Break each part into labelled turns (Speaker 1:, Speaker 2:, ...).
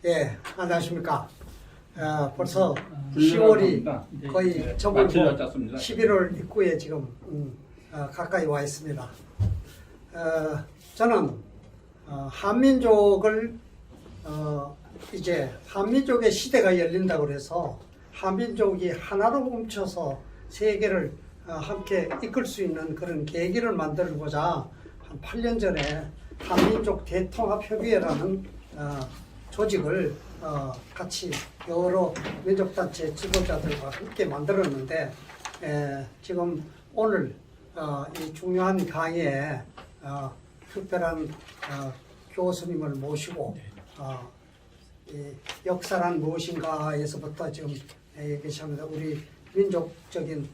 Speaker 1: 예, 안녕하십니까. 벌써 10월이 거의 접을고 11월 입구에 지금 가까이 와 있습니다. 저는 한민족을 이제 한민족의 시대가 열린다고 그래서 한민족이 하나로 뭉쳐서 세계를 함께 이끌 수 있는 그런 계기를 만들고자 한 8년 전에 한민족 대통합협의회라는 조직을 같이 여러 민족단체 지도자들과 함께 만들었는데 지금 오늘 이 중요한 강의에 특별한 교수님을 모시고 이 역사란 무엇인가에서부터 지금 얘기하셨는데 우리 민족적인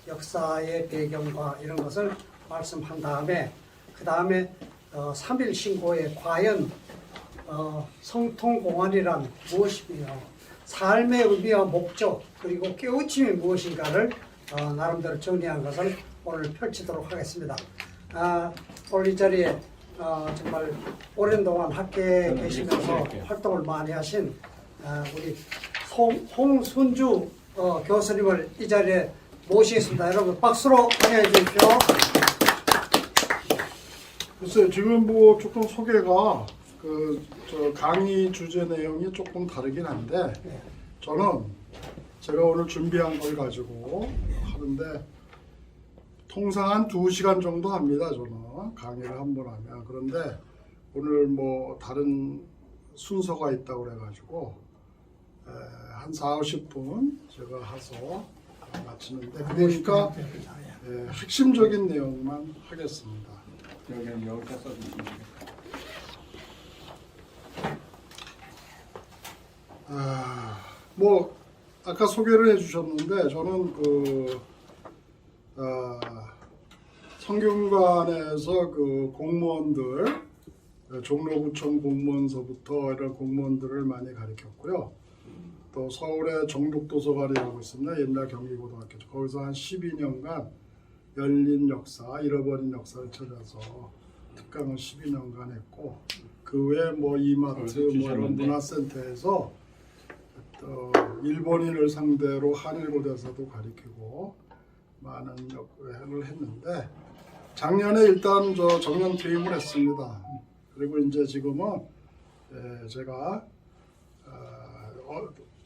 Speaker 1: 역사의 배경과 이런 것을 말씀한 다음에 그 다음에 3.1 신고에 과연 성통공헌이란 무엇이며 삶의 의미와 목적 그리고 깨우침이 무엇인가를 나름대로 정리한 것을 오늘 펼치도록 하겠습니다. 오늘 이 자리에 정말 오랜 동안 학계에 계시면서 활동을 많이 하신 우리 홍순주 교수님을 이 자리에 모시겠습니다. 여러분 박수로 환영해 주십시오.
Speaker 2: 글쎄요, 지금 뭐 조금 소개가 저 강의 주제 내용이 조금 다르긴 한데 저는 제가 오늘 준비한 걸 가지고 하는데 통상 한 2시간 정도 합니다. 저는 강의를 한 번 하면. 그런데 오늘 뭐 다른 순서가 있다고 그래가지고 한 40분 제가 해서 마치는데 그러니까 핵심적인 내용만 하겠습니다.
Speaker 3: 여기는 여기다 써주시면
Speaker 2: 뭐 아까 소개를 해주셨는데 저는 성균관에서 공무원들 종로구청 공무원서부터 이런 공무원들을 많이 가르쳤고요. 또 서울의 정북도서관이라고 있습니다. 옛날 경기고등학교 거기서 한 12년간 열린 역사, 잃어버린 역사를 찾아서 특강을 12년간 했고 그 외에 뭐 이마트 뭐 이런 문화센터에서 일본인을 상대로 한일고대사도 가리키고 많은 역할을 했는데 작년에 일단 저 정년 퇴임을 했습니다. 그리고 이제 지금은 제가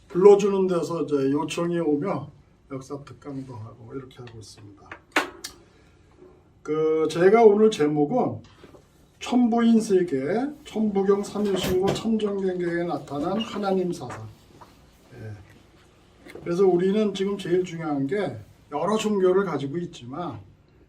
Speaker 2: 불러주는 데서 이제 요청이 오면 역사 특강도 하고 이렇게 하고 있습니다. 제가 오늘 제목은 천부인 세계, 천부경 3.1 신고 천정경계에 나타난 하나님 사상. 그래서 우리는 지금 제일 중요한 게 여러 종교를 가지고 있지만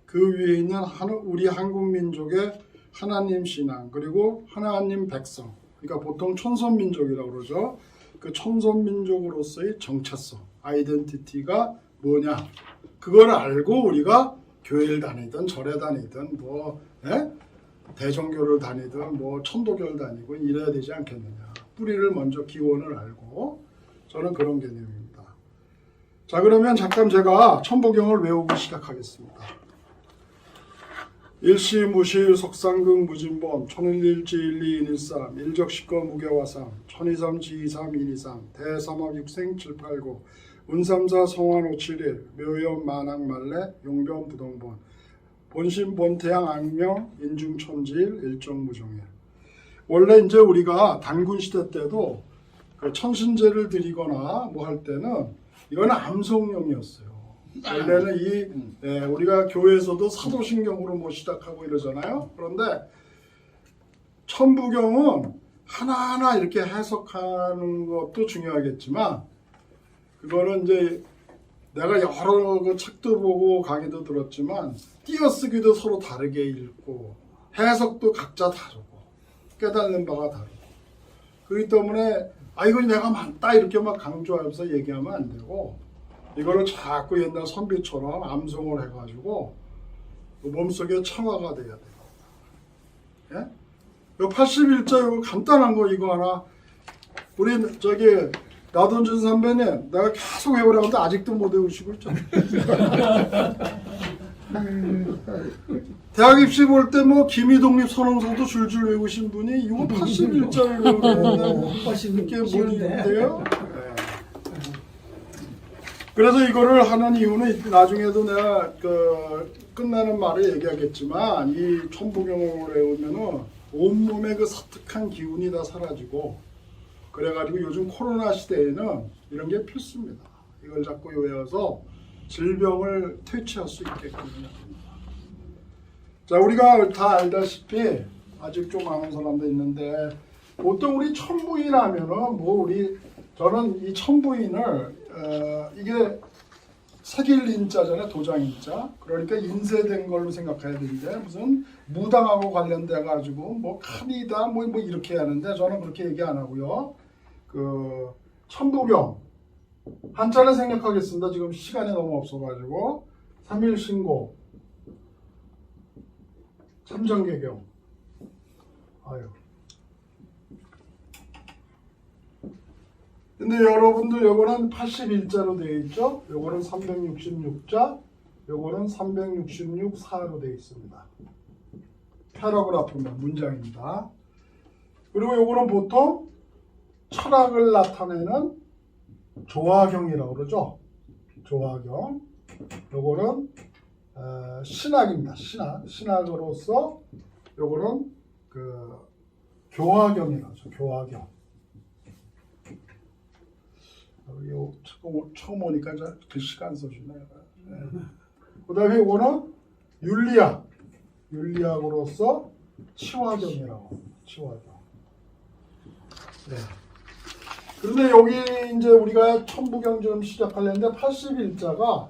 Speaker 2: 그 위에 있는 우리 한국 민족의 하나님 신앙 그리고 하나님 백성, 그러니까 보통 천선민족이라고 그러죠. 그 천선민족으로서의 정체성, 아이덴티티가 뭐냐? 그걸 알고 우리가 교회를 다니든 절에 다니든 뭐 대종교를 다니든 뭐 천도교를 다니고 이래야 되지 않겠느냐. 뿌리를 먼저 기원을 알고 저는 그런 개념입니다. 자, 그러면 잠깐 제가 천부경을 외우기 시작하겠습니다. 일시무실 석상극 무진범 천일일지일리인일삼 일적식거 무게화상 천이삼지이삼 인이삼 대삼합육생 789 운삼사 성환 571 묘연 만학말래 용변 부동본 본신 본태양 악명 인중천지일 일정무종일. 원래 이제 우리가 단군 시대 때도 천신제를 드리거나 뭐 할 때는 이건 암송용이었어요. 원래는 우리가 교회에서도 사도신경으로 뭐 시작하고 이러잖아요. 그런데 천부경은 하나하나 이렇게 해석하는 것도 중요하겠지만 그거는 이제 내가 여러 책도 보고 강의도 들었지만 띄어쓰기도 서로 다르게 읽고 해석도 각자 다르고 깨닫는 바가 다르고 그렇기 때문에 이건 내가 맞다 이렇게 막 강조하면서 얘기하면 안 되고 이거를 자꾸 옛날 선비처럼 암송을 해가지고 몸속에 청화가 돼야 돼요. 이 81자 이거 간단한 거 이거 하나 우리 나돈준 선배님 내가 계속 외우라고 하는데 아직도 못 외우시고 있죠. 대학 입시 볼 때 뭐 김희독립 선언서도 줄줄 외우신 분이 이거 81자를 외우는데 이게 뭔데요? 그래서 이거를 하는 이유는 나중에도 내가 끝나는 말을 얘기하겠지만 이 천부경을 외우면은 온몸에 그 사특한 기운이 다 사라지고 그래가지고 요즘 코로나 시대에는 이런 게 필수입니다. 이걸 자꾸 외워서 질병을 퇴치할 수 있게끔요. 자, 우리가 다 알다시피 아직 좀 아는 사람도 있는데 보통 우리 천부인 하면은 저는 이 천부인을 이게 색일 인자잖아요. 도장 인자. 그러니까 인쇄된 걸로 생각해야 되는데 무슨 무당하고 관련돼 가지고 뭐 칸이다 뭐 이렇게 하는데 저는 그렇게 얘기 안 하고요. 그 천부경 한자를 생략하겠습니다. 지금 시간이 너무 없어가지고 3일신고 참정계경 아유. 근데 여러분들 요거는 81자로 되어 있죠? 요거는 366자, 요거는 366사로 되어 있습니다. 패러그래프면 문장입니다. 그리고 요거는 보통 철학을 나타내는 조화경이라고 그러죠. 조화경. 요거는 신학입니다. 신학으로서 요거는 그 교화경이라고 하죠. 교화경. 요 처음 오니까 글씨가 안 써주네요. 그 다음에 이거는 윤리학으로서 치화경이라고. 치화경. 네. 그런데 여기 이제 우리가 천부경 좀 시작하려는데 81자가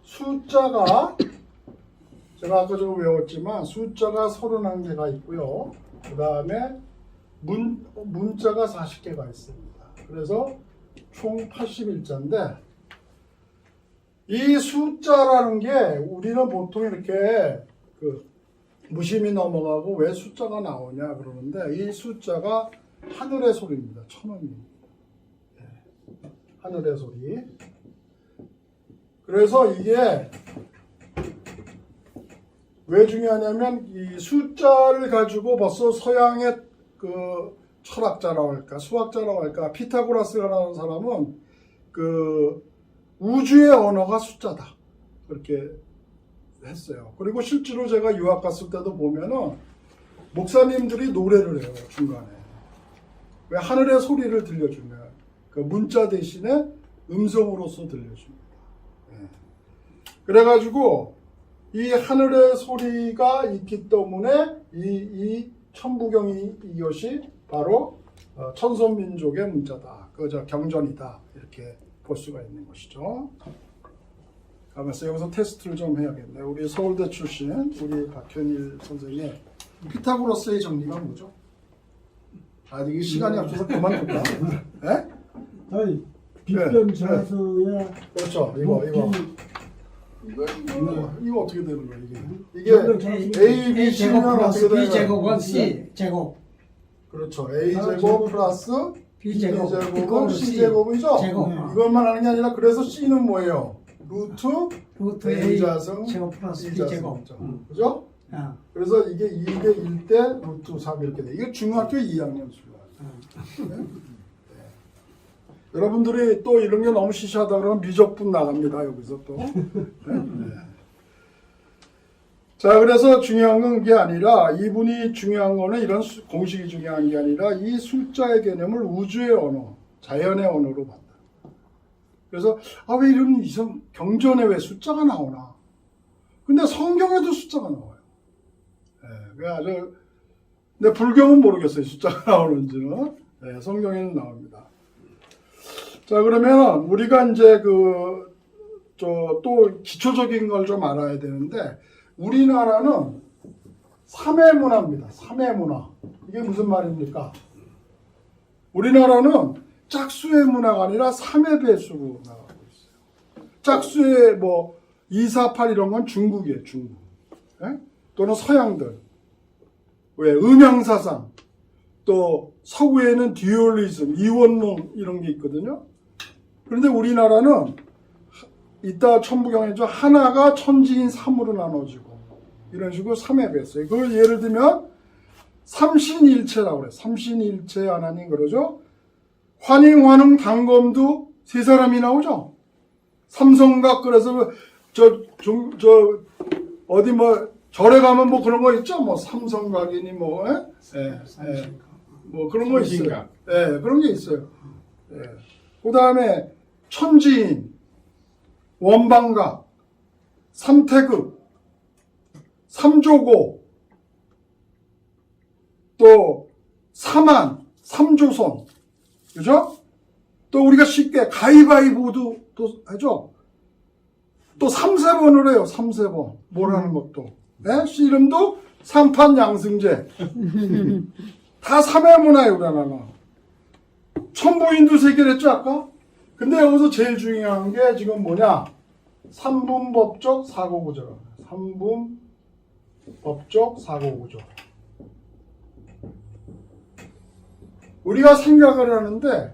Speaker 2: 숫자가 제가 아까 좀 외웠지만 숫자가 31개가 있고요. 그 다음에 문자가 40개가 있습니다. 그래서 총 81자인데 이 숫자라는 게 우리는 보통 이렇게 무심히 넘어가고 왜 숫자가 나오냐 그러는데 이 숫자가 하늘의 소리입니다. 천원입니다. 하늘의 소리. 그래서 이게 왜 중요하냐면 이 숫자를 가지고 벌써 서양의 그 철학자라고 할까 수학자라고 할까 피타고라스라는 사람은 그 우주의 언어가 숫자다 그렇게 했어요. 그리고 실제로 제가 유학 갔을 때도 보면은 목사님들이 노래를 해요. 중간에 왜 하늘의 소리를 들려주면 그 문자 대신에 음성으로서 들려줍니다. 그래가지고 이 하늘의 소리가 있기 때문에 이 천부경이 이것이 바로 천손민족의 문자다. 그저 경전이다. 이렇게 볼 수가 있는 것이죠. 가만있어 여기서 테스트를 좀 해야겠네. 우리 서울대 출신 우리 박현일 선생의 피타고라스의 정리가 뭐죠? 이게 시간이 없어서 그만둘까? 네?
Speaker 4: 아니 빗변자서야
Speaker 2: 그렇죠. 이거 어떻게 되는 거야 이게 A, B, C면 어떻게 되는 거야?
Speaker 1: B제곱은 C제곱.
Speaker 2: 그렇죠. A제곱 플러스
Speaker 1: B제곱.
Speaker 2: B제곱은 C제곱이죠?
Speaker 1: 제곱.
Speaker 2: 이것만 하는 게 아니라 그래서 C는 뭐예요? 루트
Speaker 1: A자승 제곱 플러스 B제곱.
Speaker 2: 그죠? 그래서 이게 1대 1대 루트 3 이렇게 돼. 이거 중학교 2학년 수학. 네? 여러분들이 또 이런 게 너무 시시하다 그러면 미적분 나갑니다. 여기서 또. 네? 자, 그래서 중요한 건 그게 아니라 이분이 중요한 거는 이런 공식이 중요한 게 아니라 이 숫자의 개념을 우주의 언어, 자연의 언어로 봤다. 그래서 왜 이런 경전에 왜 숫자가 나오나? 근데 성경에도 숫자가 나와요. 근데 불경은 모르겠어요. 숫자가 나오는지는. 성경에는 나옵니다. 자, 그러면 우리가 이제 또 기초적인 걸 좀 알아야 되는데 우리나라는 3회 문화입니다. 3회 문화. 이게 무슨 말입니까? 우리나라는 짝수의 문화가 아니라 3회 배수로 나가고 있어요. 짝수의 2, 4, 8 이런 건 중국이에요. 중국. 또는 서양들. 왜? 음양사상. 또 서구에는 듀얼리즘, 이원론 이런 게 있거든요. 그런데 우리나라는 이따 천부경에죠. 하나가 천지인 3으로 나눠지고 이런 식으로 3에 뵀어요. 그걸 예를 들면 삼신일체라고 그래요. 삼신일체 하나님 그러죠. 환잉, 단검도 세 사람이 나오죠. 삼성각 그래서 어디 뭐 절에 가면 뭐 그런 거 있죠. 뭐 삼성각이니 뭐 뭐 그런 거 있어요.
Speaker 3: 삼신각.
Speaker 2: 그런 게 있어요. 그 다음에 천지인, 원방각, 삼태극, 삼조고, 또 삼한, 삼조선, 그죠? 또 우리가 쉽게 가위바위보도 또 하죠. 또 3세번을 해요. 3세번 뭐라는 것도. 씨름도 삼판양승제. 다 3회 문화예요. 우리나라는. 천부인도 3개를 했죠 아까? 근데 여기서 제일 중요한 게 지금 뭐냐? 삼분법적 사고구조. 삼분법적 사고구조. 우리가 생각을 하는데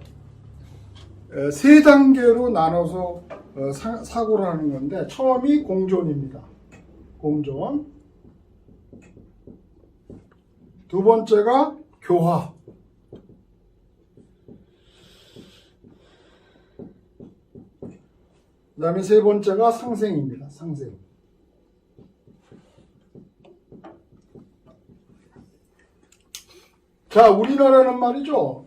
Speaker 2: 3단계로 나눠서 사고를 하는 건데 처음이 공존입니다. 공존. 두 번째가 교화. 그 다음에 세 번째가 상생입니다. 상생. 자, 우리나라는 말이죠.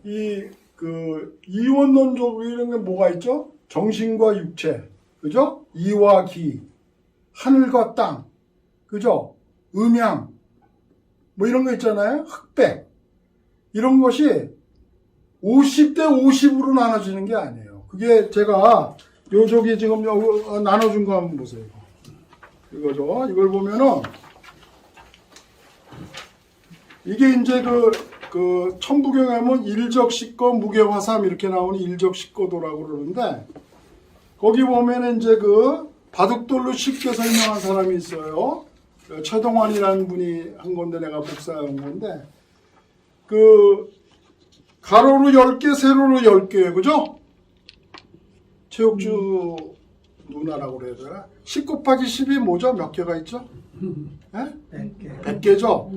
Speaker 2: 이원론적으로 이런 게 뭐가 있죠? 정신과 육체, 그죠? 이와 기, 하늘과 땅, 그죠? 음양, 뭐 이런 거 있잖아요. 흑백. 이런 것이 50대 50으로 나눠지는 게 아니에요. 그게 제가 요쪽에 지금 나눠준 거 한번 보세요. 이거죠. 이걸 보면은 이게 이제 그 천부경에 하면 일적식거 무게화삼 이렇게 나오는 일적식거도라고 그러는데 거기 보면은 이제 그 바둑돌로 쉽게 설명한 사람이 있어요. 최동환이라는 분이 한 건데 내가 복사한 건데 그 가로로 10개, 세로로 10개예요. 그죠? 최옥주 누나라고 그래야 되나? 10 곱하기 10이 뭐죠? 몇 개가 있죠?
Speaker 1: 100개.
Speaker 2: 100개죠?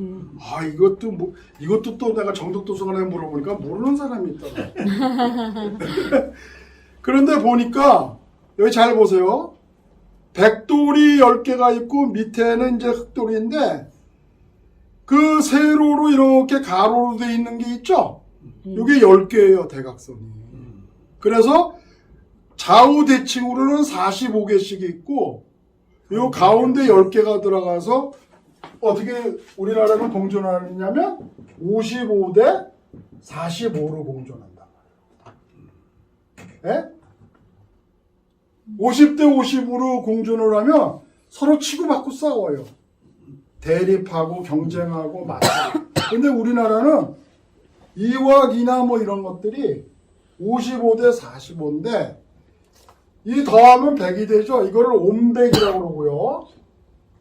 Speaker 2: 이것도 또 내가 정독도서관에 물어보니까 모르는 사람이 있더라. 그런데 보니까 여기 잘 보세요. 백돌이 10개가 있고 밑에는 이제 흑돌인데 그 세로로 이렇게 가로로 돼 있는 게 있죠? 이게 10개예요, 대각선이. 그래서 좌우 대칭으로는 45개씩 있고 요 가운데 10개가 들어가서 어떻게 우리나라는 공존하느냐면 55대 45로 공존한다. 예? 50대 50으로 공존을 하면 서로 치고받고 싸워요. 대립하고 경쟁하고 맞서고. 근데 우리나라는 이와기나 뭐 이런 것들이 55대 45인데 이 더하면 100이 되죠. 이거를 온백이라고 그러고요.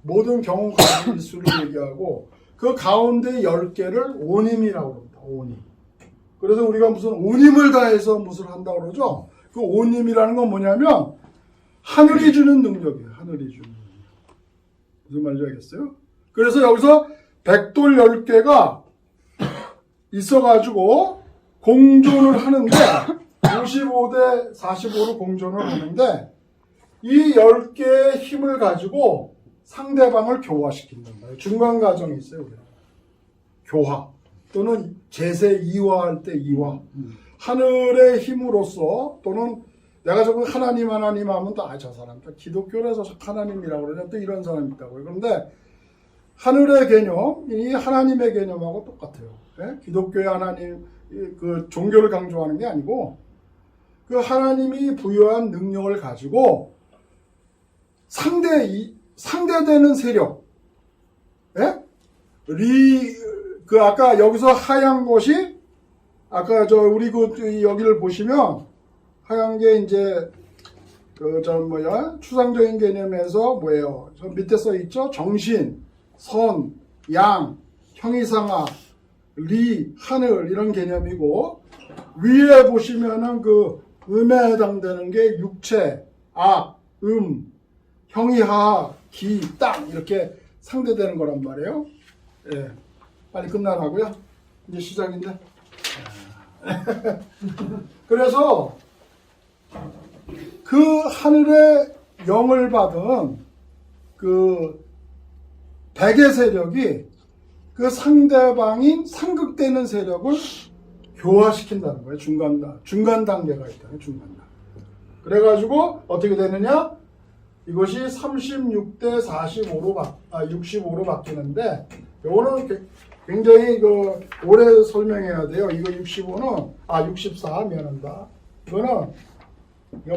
Speaker 2: 모든 경우 가지수를 얘기하고 그 가운데 10개를 온임이라고 합니다. 온임. 그래서 우리가 무슨 온임을 다해서 무슨 한다고 그러죠. 그 온임이라는 건 뭐냐면 하늘이 주는 능력이에요. 하늘이 주는 능력. 무슨 말인지 알겠어요? 그래서 여기서 백돌 10개가 있어가지고 공존을 하는데 55대 45로 공존을 하는데 이 10개의 힘을 가지고 상대방을 교화시킨단 말이에요. 중간 과정이 있어요. 우리가. 교화 또는 제세 이화할 때 이화. 하늘의 힘으로써 또는 내가 저거 하나님 하면 또 저 사람 또 기독교라서 하나님이라고 그러냐 또 이런 사람이 있다고요. 그런데 하늘의 개념, 이 하나님의 개념하고 똑같아요. 네? 기독교의 하나님, 그 종교를 강조하는 게 아니고 그 하나님이 부여한 능력을 가지고 상대되는 세력, 예? 아까 여기서 하얀 것이 아까 우리 여기를 보시면 하얀 게 이제 추상적인 개념에서 뭐예요? 저 밑에 써 있죠? 정신, 선, 양, 형이상하, 리, 하늘 이런 개념이고 위에 보시면은 그 음에 해당되는 게 육체, 악, 형이 하, 기, 땅 이렇게 상대되는 거란 말이에요. 예, 빨리 끝나라고요. 이제 시작인데. 그래서 그 하늘의 영을 받은 그 백의 세력이 그 상대방인 상극되는 세력을 교화시킨다는 거예요. 중간 단계가 있다는 중간 단계. 그래가지고 어떻게 되느냐? 이것이 36대 65로 바뀌는데, 요거는 굉장히 오래 설명해야 돼요. 이거 64 미안합니다. 이거는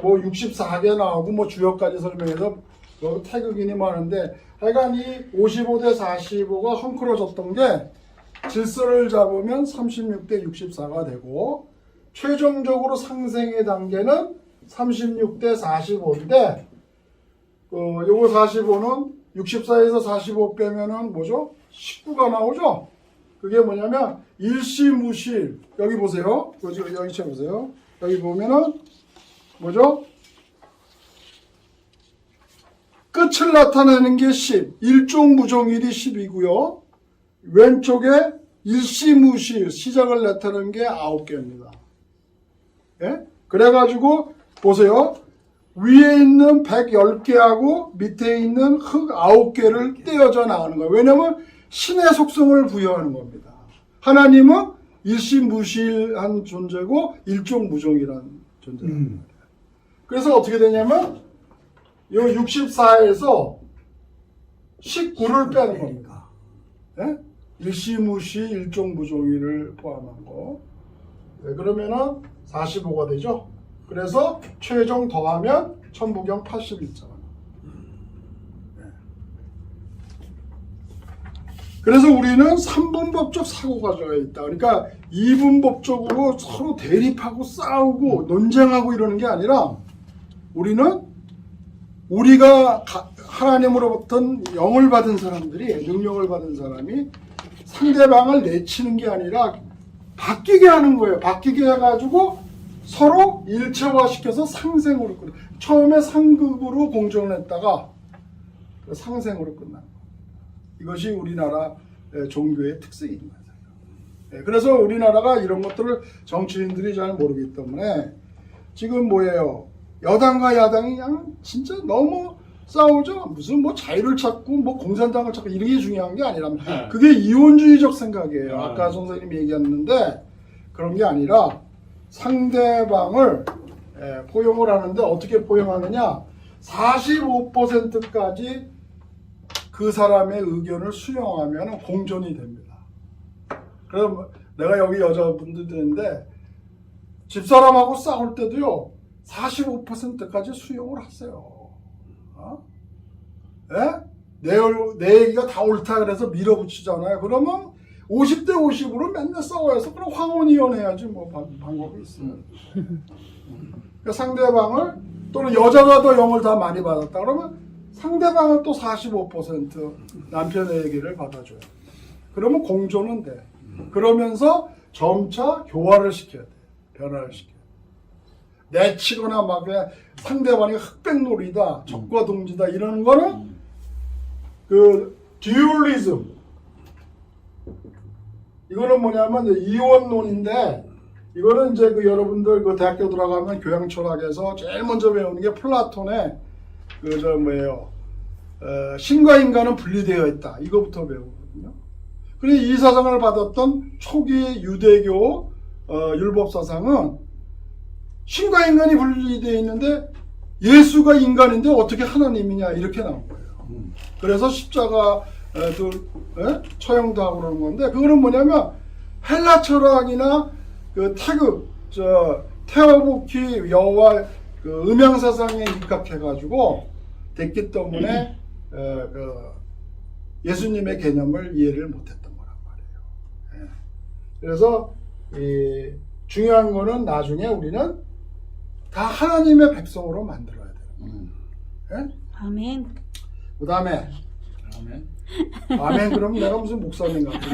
Speaker 2: 뭐 64개 나오고 뭐 주역까지 설명해서 태극인이 많은데, 하여간 이 55대 45가 헝클어졌던 게 질서를 잡으면 36대 64가 되고, 최종적으로 상생의 단계는 36대 45인데, 요거 45는 64에서 45 빼면은 뭐죠? 19가 나오죠? 그게 뭐냐면, 일시무실. 여기 보세요. 여기 쳐보세요. 여기 보면은, 뭐죠? 끝을 나타내는 게 10. 일종무종일이 10이고요. 왼쪽에 일시무실, 시작을 나타내는 게 9개입니다. 예? 그래가지고, 보세요. 위에 있는 110개하고 밑에 있는 흙 9개를 떼어져 나가는 거예요. 왜냐면 신의 속성을 부여하는 겁니다. 하나님은 일시무실한 존재고 일종무종이라는 존재입니다. 그래서 어떻게 되냐면 이 64에서 19를 빼는 겁니다. 예? 일시무시 일종무종이를 포함한 거. 네, 그러면은 45가 되죠. 그래서 최종 더하면 천부경 81장. 네. 그래서 우리는 3분법적 사고가져야 있다. 그러니까 2분법적으로 서로 대립하고 싸우고 논쟁하고 이러는 게 아니라, 우리는 우리가 하나님으로부터 영을 받은 사람들이, 능력을 받은 사람이 상대방을 내치는 게 아니라 바뀌게 하는 거예요. 바뀌게 해가지고 서로 일체화시켜서 상생으로 끝나. 처음에 상극으로 공정을 했다가 상생으로 끝나는 거예요. 이것이 우리나라 종교의 특색입니다. 그래서 우리나라가 이런 것들을 정치인들이 잘 모르기 때문에 지금 뭐예요? 여당과 야당이 그냥 진짜 너무 싸우죠. 무슨 뭐 자유를 찾고 뭐 공산당을 찾고 이런 게 중요한 게 아니라, 그게 이혼주의적 생각이에요. 아까 선생님이 얘기했는데 그런 게 아니라 상대방을 포용을 하는데 어떻게 포용하느냐? 45%까지 그 사람의 의견을 수용하면 공존이 됩니다. 그럼 내가 여기 여자분들도 있는데 집사람하고 싸울 때도요 45%까지 수용을 하세요. 내 얘기가 다 옳다 그래서 밀어붙이잖아요. 그러면 50대 50으로 맨날 싸워서 그럼 황혼이혼 해야지 뭐 방법이 있어요. 그러니까 상대방을, 또는 여자가 더 영을 다 많이 받았다 그러면 상대방은 또 45% 남편의 얘기를 받아줘요. 그러면 공존은 돼. 그러면서 점차 교화를 시켜야 돼. 변화를 시켜야 돼. 내치거나 막 그냥 상대방이 흑백놀이다, 적과 동지다 이러는 거는 그 듀얼리즘. 이거는 뭐냐면 이원론인데, 이거는 이제 그 여러분들 그 대학교 들어가면 교양 철학에서 제일 먼저 배우는 게 플라톤의 신과 인간은 분리되어 있다. 이거부터 배우거든요. 그리고 이 사상을 받았던 초기 유대교 율법 사상은 신과 인간이 분리되어 있는데 예수가 인간인데 어떻게 하나님이냐 이렇게 나온 거예요. 그래서 십자가 처형도 하고 그러는 건데, 그거는 뭐냐면 헬라 철학이나 그 테오보키 여호와 그 음양 사상에 입각해가지고 됐기 때문에 예수님의 개념을 이해를 못했던 거란 말이에요. 그래서 중요한 거는 나중에 우리는 다 하나님의 백성으로 만들어야 돼요.
Speaker 5: 아멘.
Speaker 2: 그 다음에
Speaker 3: 아멘.
Speaker 2: 아멘. 그럼 내가 무슨 목사님 같은데.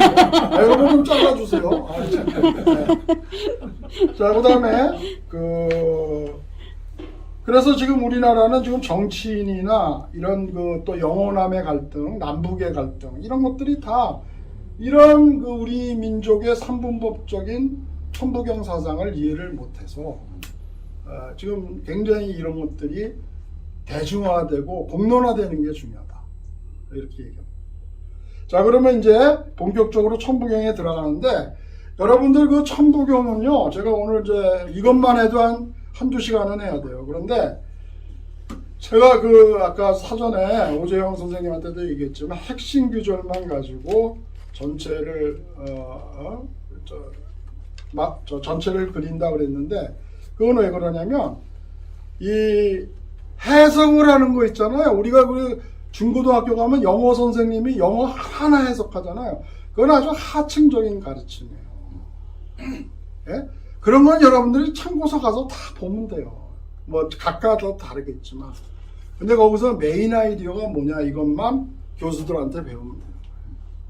Speaker 2: 여러분 좀 잘라주세요. 자, 그 다음에 그래서 지금 우리나라는 지금 정치인이나 이런 그 또 영호남의 갈등, 남북의 갈등 이런 것들이 다 이런 그 우리 민족의 삼분법적인 천부경 사상을 이해를 못해서 지금 굉장히 이런 것들이 대중화되고 공론화되는 게 중요하다. 이렇게 얘기합니다. 자, 그러면 이제 본격적으로 천부경에 들어가는데 여러분들 그 천부경은요, 제가 오늘 이제 이것만 해도 한두 시간은 해야 돼요. 그런데 제가 그 아까 사전에 오재영 선생님한테도 얘기했지만 핵심 구절만 가지고 전체를 전체를 그린다 그랬는데 그건 왜 그러냐면 이 해석을 하는 거 있잖아요. 우리가 그 중고등학교 가면 영어 선생님이 영어 하나 해석하잖아요. 그건 아주 하층적인 가르침이에요. 예? 그런 건 여러분들이 참고서 가서 다 보면 돼요. 뭐 각각 다 다르겠지만. 근데 거기서 메인 아이디어가 뭐냐 이것만 교수들한테 배우면 돼요.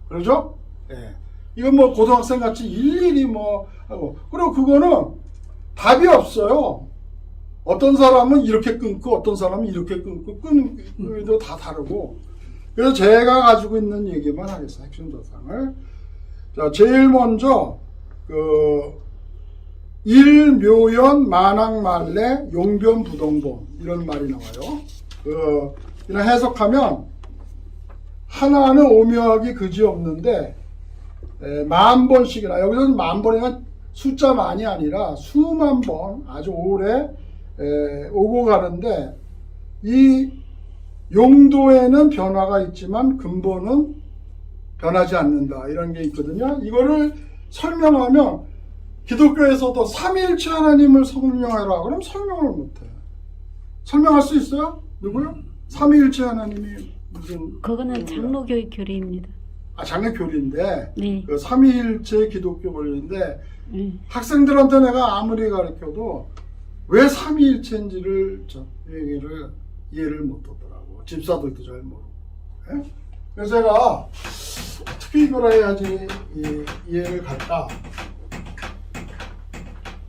Speaker 2: 그러죠? 예. 이건 뭐 고등학생 같이 일일이 뭐 하고. 그리고 그거는 답이 없어요. 어떤 사람은 이렇게 끊고 어떤 사람은 이렇게 끊고 끊기도 다 다르고. 그래서 제가 가지고 있는 얘기만 하겠어요. 핵심 사상을. 자, 제일 먼저 그 일묘연 만학말래 용변부동본 이런 말이 나와요. 이런 해석하면 하나는 오묘하기 그지없는데 만 번씩이나 여기서는 만 번이면 숫자 만이 아니라 수만 번 아주 오래 오고 가는데 이 용도에는 변화가 있지만 근본은 변하지 않는다 이런 게 있거든요. 이거를 설명하면 기독교에서도 삼위일체 하나님을 설명하라 그럼 설명을 못해. 설명할 수 있어요? 누구요? 삼위일체 하나님이 무슨
Speaker 5: 그거는 장로교의 교리입니다.
Speaker 2: 장로교리인데
Speaker 5: 네.
Speaker 2: 그 삼위일체 기독교 원리인데 학생들한테 내가 아무리 가르쳐도 왜 삼위일체인지를 이해를 못하더라고. 집사들도 잘 모르고. 예? 그래서 제가 어떻게 이걸 해야지 이해를 갈까?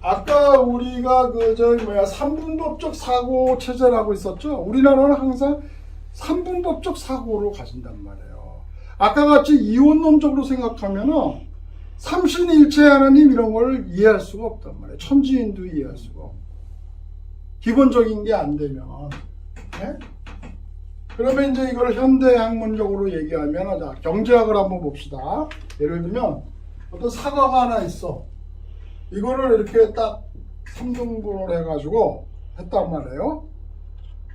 Speaker 2: 아까 우리가 삼분법적 사고 체제라고 있었죠? 우리나라는 항상 삼분법적 사고로 가진단 말이에요. 아까 같이 이원론적으로 생각하면은 삼신일체 하나님 이런 걸 이해할 수가 없단 말이에요. 천지인도 이해할 수가 없고. 기본적인 게 안 되면. 네? 그러면 이제 이걸 현대학문적으로 얘기하면, 자, 경제학을 한번 봅시다. 예를 들면, 어떤 사과가 하나 있어. 이거를 이렇게 딱 3등분을 해가지고 했단 말이에요.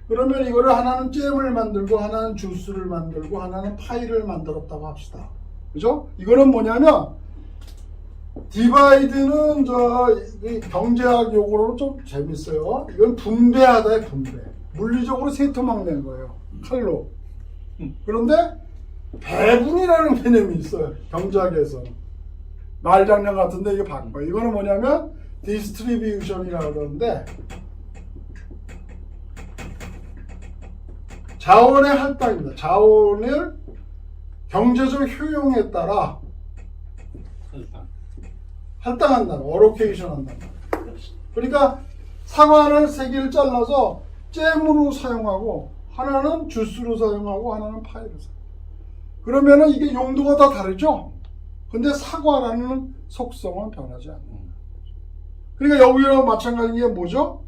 Speaker 2: 그러면 이거를 하나는 잼을 만들고, 하나는 주스를 만들고, 하나는 파이를 만들었다고 합시다. 그죠? 이거는 뭐냐면, 디바이드는 경제학 용어로는 좀 재밌어요. 이건 분배하다의 분배. 물리적으로 세토막 낸 거예요. 칼로. 그런데 배분이라는 개념이 있어요. 경제학에서는. 말장난 같은데 이게 바꿔요. 이거는 뭐냐면 디스트리뷰션이라고 그러는데 자원의 할당입니다. 자원을 경제적 효용에 따라 할당한다는 어로케이션 한다는 그러니까 사과를 3개를 잘라서 잼으로 사용하고 하나는 주스로 사용하고 하나는 파이로 사용하고 그러면은 이게 용도가 다 다르죠? 근데 사과라는 속성은 변하지 않는 그러니까 여기랑 마찬가지인 게 뭐죠?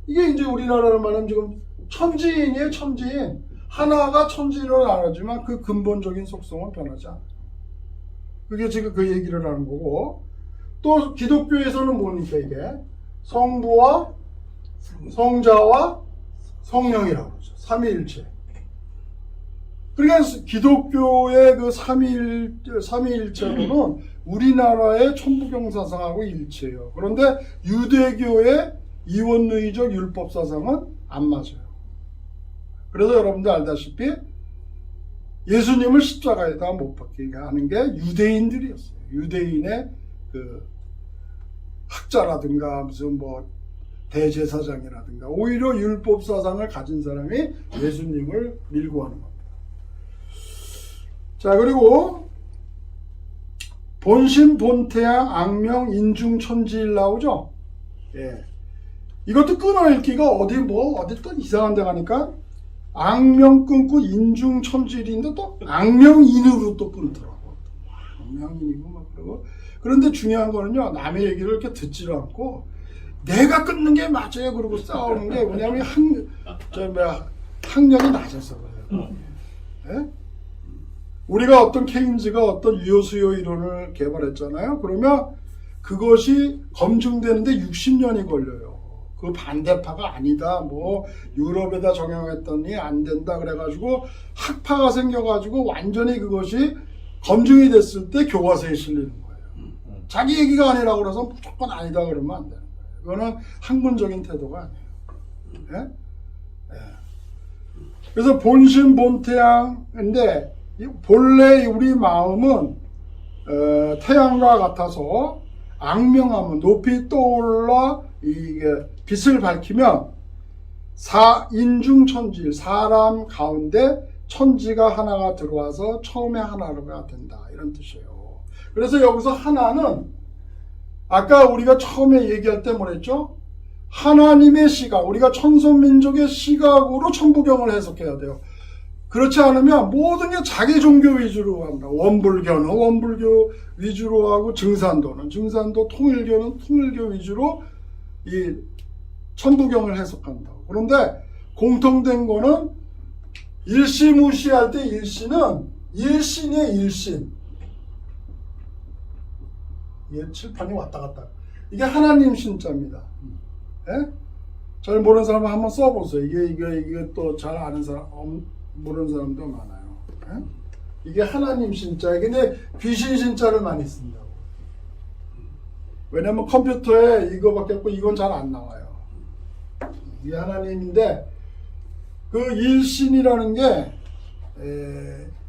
Speaker 2: 이게 이제 우리나라로 말하면 지금 천지인이에요. 천지인 하나가 천지인을 안 하지만 그 근본적인 속성은 변하지 않아요. 그게 지금 그 얘기를 하는 거고 또 기독교에서는 뭡니까 이게? 성부와 성자와 성령이라고 그러죠. 삼위일체. 그러니까 기독교의 그 삼위일체로는 우리나라의 천부경 사상하고 일치해요. 그런데 유대교의 이원주의적 율법 사상은 안 맞아요. 그래서 여러분들 알다시피 예수님을 십자가에다 못 박히게 하는 게 유대인들이었어요. 유대인의 그 학자라든가 무슨 뭐 대제사장이라든가 오히려 율법 사상을 가진 사람이 예수님을 밀고 하는 겁니다. 자, 그리고 본심, 본태양, 악명, 인중, 천지일 나오죠? 예. 이것도 끊어읽기가 어디 또 이상한 데 가니까 악명 끊고 인중천질인데 또 악명인으로 또 끊더라고. 악명인이고 막 그러고. 그런데 중요한 거는요, 남의 얘기를 이렇게 듣지를 않고 내가 끊는 게 맞아요 그러고 싸우는 게 뭐냐면 학력이 낮아서 그래요. 예? 우리가 어떤 케인즈가 어떤 유효수요 이론을 개발했잖아요. 그러면 그것이 검증되는데 60년이 걸려요. 그 반대파가 아니다. 뭐 유럽에다 적용했더니 안 된다 그래가지고 학파가 생겨가지고 완전히 그것이 검증이 됐을 때 교과서에 실리는 거예요. 자기 얘기가 아니라고 그래서 무조건 아니다 그러면 안 되는 거예요. 그거는 학문적인 태도가 아니에요. 예? 예. 그래서 본심 본태양인데 본래 우리 마음은 태양과 같아서 악명하면 높이 떠올라 이게 빛을 밝히면 인중천지 사람 가운데 천지가 하나가 들어와서 처음에 하나가 된다 이런 뜻이에요. 그래서 여기서 하나는 아까 우리가 처음에 얘기할 때 뭐랬죠? 하나님의 시각, 우리가 천선민족의 시각으로 천부경을 해석해야 돼요. 그렇지 않으면 모든 게 자기 종교 위주로 한다. 원불교는 원불교 위주로 하고 증산도는 증산도, 통일교는 통일교 위주로 이 천부경을 해석한다고. 그런데 공통된 거는 일시무시할 때 일시는 일신의 일신. 이게 칠판이 왔다 갔다. 이게 하나님 신자입니다. 예? 잘 모르는 사람은 한번 써보세요. 이게 또 잘 아는 사람, 모르는 사람도 많아요. 예? 이게 하나님 신자예요. 근데 귀신 신자를 많이 쓴다고. 왜냐면 컴퓨터에 이거밖에 없고 이건 잘 안 나와요. 이게 하나님인데 그 일신이라는 게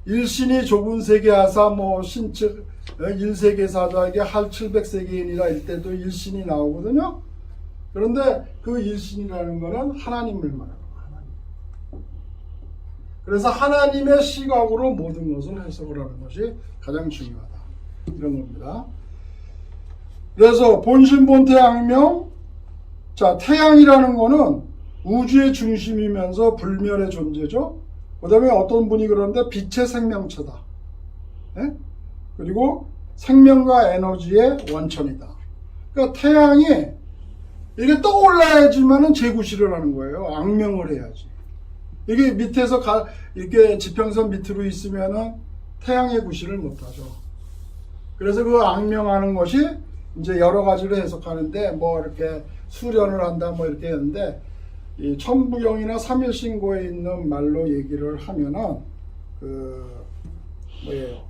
Speaker 2: 일신이 좁은 세계 하사 뭐 신측 1세계사자에게 할 700세계인이라 이때도 일신이 나오거든요. 그런데 그 일신이라는 거는 하나님을 말하는 거예요. 그래서 하나님의 시각으로 모든 것을 해석을 하는 것이 가장 중요하다. 이런 겁니다. 그래서 본심본태양명, 자, 태양이라는 거는 우주의 중심이면서 불멸의 존재죠. 그 다음에 어떤 분이 그러는데 빛의 생명체다. 네? 그리고 생명과 에너지의 원천이다. 그러니까 태양이 이게 떠올라야지만은 재구시를 하는 거예요. 악명을 해야지. 이게 밑에서 이렇게 지평선 밑으로 있으면은 태양의 구시를 못하죠. 그래서 그 악명하는 것이 이제 여러 가지로 해석하는데 뭐 이렇게 수련을 한다 뭐 이렇게 했는데 이 천부경이나 삼일신고에 있는 말로 얘기를 하면은 뭐예요?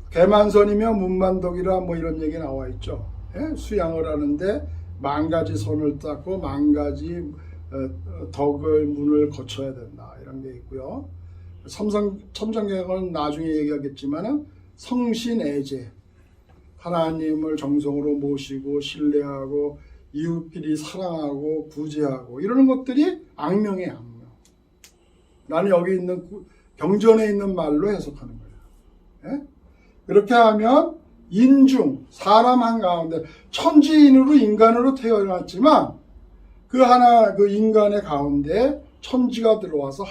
Speaker 2: 개만선이며 문만덕이라 뭐 이런 얘기 나와 있죠. 예? 수양을 하는데 만 가지 선을 닦고 만 가지 덕을 문을 거쳐야 된다 이런 게 있고요. 첨성경은 나중에 얘기하겠지만은 성신애제, 하나님을 정성으로 모시고 신뢰하고 이웃끼리 사랑하고 구제하고 이러는 것들이 악명이에요. 악명. 나는 여기 있는 경전에 있는 말로 해석하는 거예요. 예? 그렇게 하면 인중, 사람 한가운데 천지인으로 인간으로 태어났지만 그 인간의 가운데 천지가 들어와서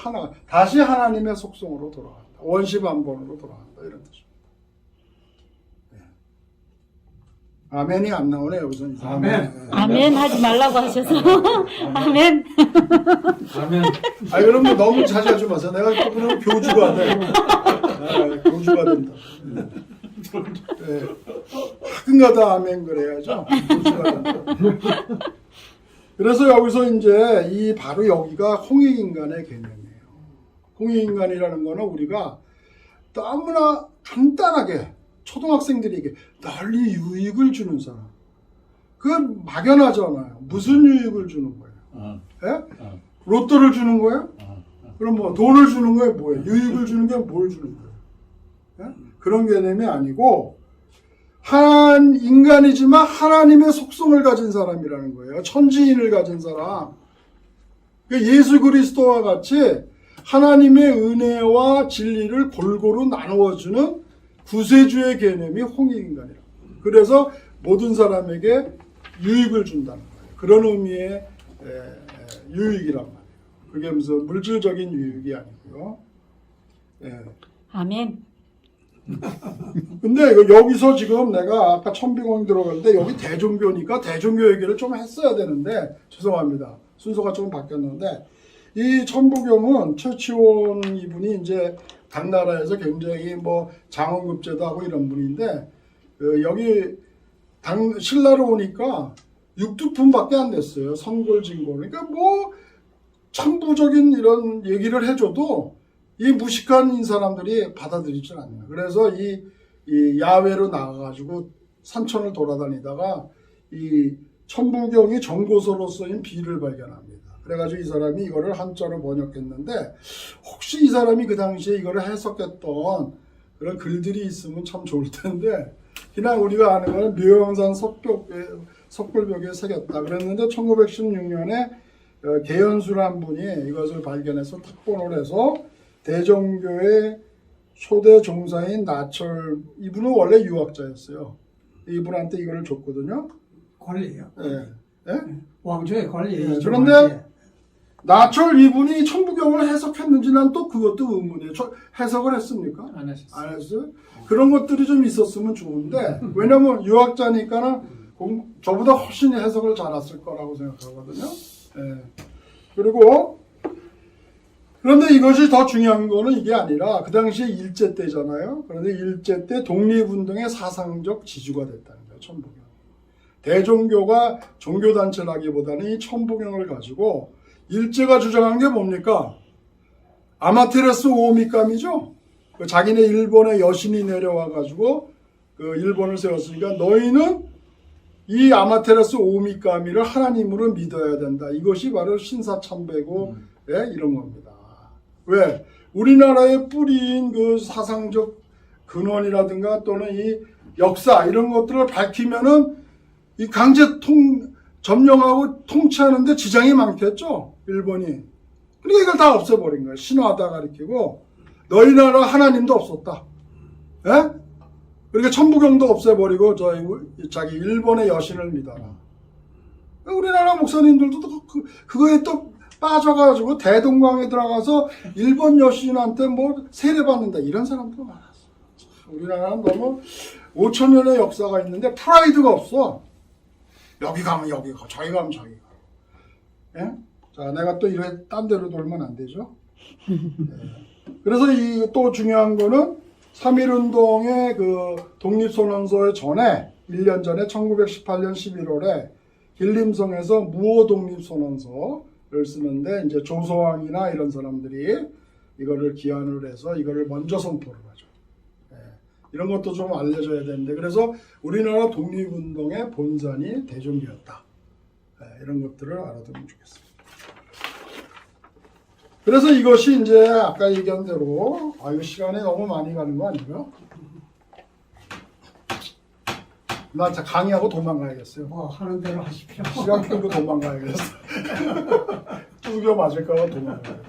Speaker 2: 다시 하나님의 속성으로 돌아간다. 원시반본으로 돌아간다. 이런 뜻입니다. 네. 아멘이 안 나오네 여기서.
Speaker 3: 아멘.
Speaker 5: 아멘 하지 말라고 하셔서. 아멘.
Speaker 3: 아멘.
Speaker 2: 그러면 너무 자주 하지 마세요. 내가 그러면 교주가 돼. 교주가 된다. 네. 가끔가다 아멘 그래야죠. 교주가 된다. 그래서 여기서 이제 바로 여기가 홍익인간의 개념이에요. 홍익인간이라는 거는 우리가 너무나 간단하게 초등학생들에게 널리 유익을 주는 사람. 그건 막연하잖아요. 무슨 유익을 주는 거예요? 예? 로또를 주는 거예요? 그럼 뭐 돈을 주는 거예요? 뭐예요? 유익을 주는 게 뭘 주는 거예요? 예? 그런 개념이 아니고 한 인간이지만 하나님의 속성을 가진 사람이라는 거예요. 천지인을 가진 사람. 예수 그리스도와 같이 하나님의 은혜와 진리를 골고루 나누어주는 구세주의 개념이 홍익인간이라고. 그래서 모든 사람에게 유익을 준다는 거예요. 그런 의미의 유익이란 말이에요. 그게 무슨 물질적인 유익이 아니고요. 예.
Speaker 5: 아멘.
Speaker 2: 근데 여기서 지금 내가 아까 천비공 들어갈 때 여기 대종교니까 대종교 얘기를 좀 했어야 되는데 죄송합니다. 순서가 조금 바뀌었는데 이 천부경은 최치원 이분이 이제 당나라에서 굉장히 뭐 장원급제도 하고 이런 분인데 여기 신라로 오니까 6두품밖에 안 됐어요. 선골진골. 그러니까 뭐 천부적인 이런 얘기를 해줘도 이 무식한 사람들이 받아들이질 않아요. 그래서 이 야외로 나가가지고 산천을 돌아다니다가 이 천부경이 정고서로 쓰인 비를 발견합니다. 그래가지고 이 사람이 이거를 한자로 번역했는데 혹시 이 사람이 그 당시에 이거를 해석했던 그런 글들이 있으면 참 좋을 텐데 그냥 우리가 아는 거는 묘영산 석굴벽에 새겼다 그랬는데 1916년에 개연수란 분이 이것을 발견해서 특본을 해서 대종교의 초대 종사인 나철 이분은 원래 유학자였어요. 이분한테 이거를 줬거든요.
Speaker 1: 권리요.
Speaker 2: 예. 예?
Speaker 1: 왕조의 권리.
Speaker 2: 예, 그런데 나철 이분이 천부경을 해석했는지 난 또 그것도 의문이에요. 해석을 했습니까?
Speaker 3: 안 하셨어요.
Speaker 2: 안 했어요? 그런 것들이 좀 있었으면 좋은데 왜냐면 유학자니까는 저보다 훨씬 해석을 잘했을 거라고 생각하거든요. 예. 그리고 그런데 이것이 더 중요한 거는 이게 아니라 그 당시에 일제 때잖아요. 그런데 일제 때 독립운동의 사상적 지주가 됐다는 거예요. 천부경. 대종교가 종교단체라기보다는 이 천부경을 가지고 일제가 주장한 게 뭡니까? 아마테라스 오미감이죠. 자기네 일본의 여신이 내려와가지고 그 일본을 세웠으니까 너희는 이 아마테라스 오미카미를 하나님으로 믿어야 된다. 이것이 바로 신사참배고 이런 겁니다. 왜? 우리나라의 뿌리인 그 사상적 근원이라든가 또는 이 역사 이런 것들을 밝히면은 이 강제 점령하고 통치하는데 지장이 많겠죠. 일본이. 그러니까 이걸 다 없애버린 거예요. 신화다 가리키고 너희 나라 하나님도 없었다. 예? 그러니까 천부경도 없애버리고 자기 일본의 여신을 믿어라. 우리나라 목사님들도 그거에 또 빠져가지고 대동강에 들어가서 일본 여신한테 뭐 세례받는다 이런 사람도 많았어. 우리나라는 너무 5,000년의 역사가 있는데 프라이드가 없어. 여기 가면 여기 가, 저기 가면 저기 가. 예? 자, 내가 또 이래 딴 데로 돌면 안 되죠. 예. 그래서 이 또 중요한 거는 3.1운동의 그 독립선언서의 전에 1년 전에 1918년 11월에 길림성에서 무호 독립선언서를 쓰는데 이제 조서왕이나 이런 사람들이 이거를 기한을 해서 이거를 먼저 선포를 하죠. 예. 이런 것도 좀 알려져야 되는데 그래서 우리나라 독립운동의 본산이 대종교였다. 예. 이런 것들을 알아두면 좋겠습니다. 그래서 이것이 이제 아까 얘기한 대로 이거 시간이 너무 많이 가는 거 아니고요? 나 진짜 강의하고 도망가야겠어요.
Speaker 1: 뭐 하는 대로 하십시오.
Speaker 2: 시간 끌고 도망가야겠어. 뚜겨 맞을까봐 도망가야겠어.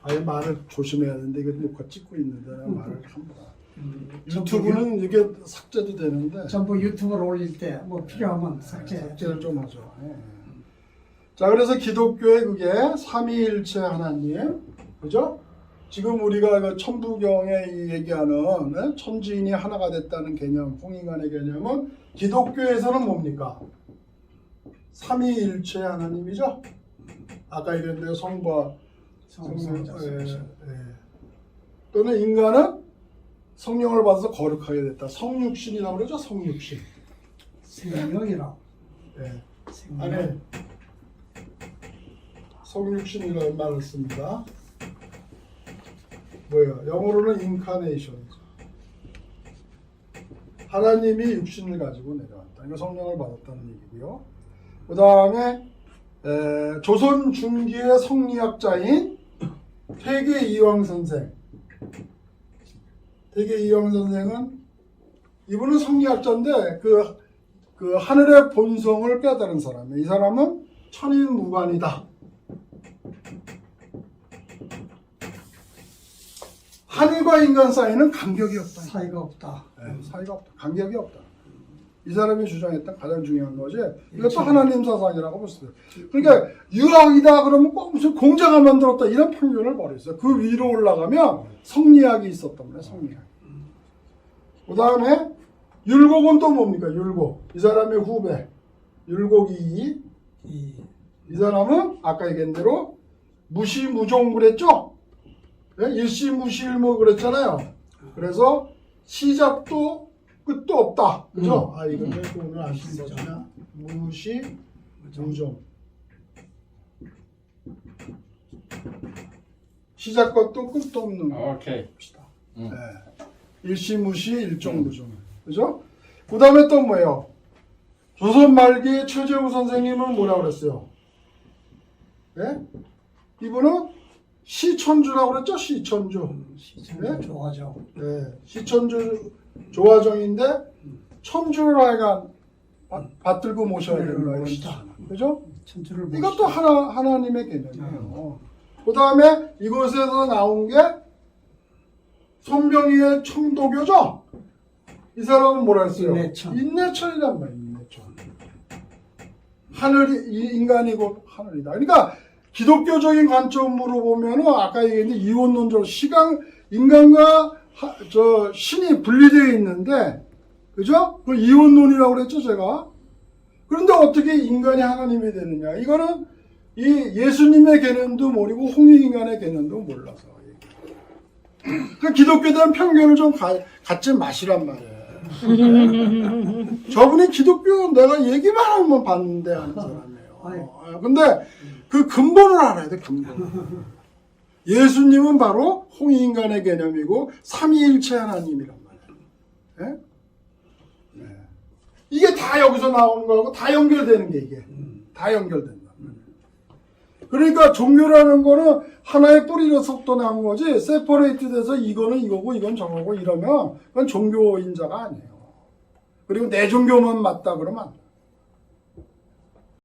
Speaker 2: 아예 말을 조심해야 되는데 이거 녹화 찍고 있는데 내가 말을 함부로. 유튜브는 이게 삭제도 되는데.
Speaker 1: 전부 유튜브로 올릴 때 뭐 필요하면
Speaker 2: 삭제를 좀 하죠. 예. 자, 그래서 기독교의 그게 삼위일체 하나님, 그죠? 지금 우리가 그 천부경에 이 얘기하는 네? 천지인이 하나가 됐다는 개념, 홍인간의 개념은 기독교에서는 뭡니까? 삼위일체 하나님이죠? 아까 얘기했는데 성부와 성령, 또는 인간은 성령을 받아서 거룩하게 됐다. 성육신이라고 그러죠? 성육신.
Speaker 1: 생명이라.
Speaker 2: 네.
Speaker 1: 생명.
Speaker 2: 아니, 성육신이라는 말을 씁니다. 뭐예요? 영어로는 incarnation이죠. 하나님이 육신을 가지고 내려왔다. 이거 성령을 받았다는 얘기고요. 그 다음에 조선 중기의 성리학자인 퇴계 이황 선생. 퇴계 이황 선생은 이분은 성리학자인데 그 하늘의 본성을 깨달은 사람이에요. 이 사람은 천인무관이다. 하늘과 인간 사이는 간격이 없다.
Speaker 1: 사이가 없다.
Speaker 2: 네, 사이가 없다. 간격이 없다. 이 사람이 주장했던 가장 중요한 거지. 이것도 하나님 사상이라고 볼 수 있어요. 그러니까 유학이다 그러면 꼭 무슨 공자가 만들었다 이런 편견을 버렸어요. 그 위로 올라가면 성리학이 있었단 말이에요. 성리학. 그 다음에 율곡은 또 뭡니까? 율곡. 이 사람의 후배. 율곡이 이 사람은 아까 얘기한 대로 무시무종 그랬죠? 네? 일시무시일무 그랬잖아요. 그래서 시작도 끝도 없다. 그죠? 아, 이거 내가 오늘 안 쓴 거잖아. 무시무종. 시작것도 끝도 없는 거.
Speaker 3: 오케이.
Speaker 2: 네. 일시무시 일종무종. 그죠? 그 다음에 또 뭐예요? 조선 말기에 최재우 선생님은 뭐라고 그랬어요? 네? 이분은 시천주라고 그랬죠? 시천주.
Speaker 1: 시청자 좋아하죠.
Speaker 2: 네. 시천주 조화정인데 천주를 하여간 받들고 모셔야 되는 거예요. 그죠?
Speaker 1: 천주를
Speaker 2: 이것도 하나님의 개념이에요. 그 다음에 이곳에서 나온 게 손병희의 청도교죠? 이 사람은 뭐라 했어요?
Speaker 1: 인내천.
Speaker 2: 인내천이란 말이에요. 인내천. 하늘이 인간이고 하늘이다. 그러니까 기독교적인 관점으로 보면은 아까 얘기했는데 이원론적으로 인간과 신이 분리되어 있는데, 그죠? 그 이원론이라고 그랬죠, 제가. 그런데 어떻게 인간이 하나님이 되느냐? 이거는 이 예수님의 개념도 모르고 홍익인간의 개념도 몰라서. 그 기독교에 대한 편견을 좀 갖지 마시란 말이에요. 저분이 기독교 내가 얘기만 하면 봤는데 하는 사람이에요. 근데 그 근본을 알아야 돼, 근본. 예수님은 바로 홍익인간의 개념이고 삼위일체 하나님이란 말이에요. 네? 네. 이게 다 여기서 나오는 거하고 다 연결되는 게 이게. 다 연결된다. 그러니까 종교라는 거는 하나의 뿌리로서부터 나온 거지 세퍼레이트 돼서 이거는 이거고 이건 저거고 이러면 그건 종교인자가 아니에요. 그리고 내 종교만 맞다 그러면 안 돼.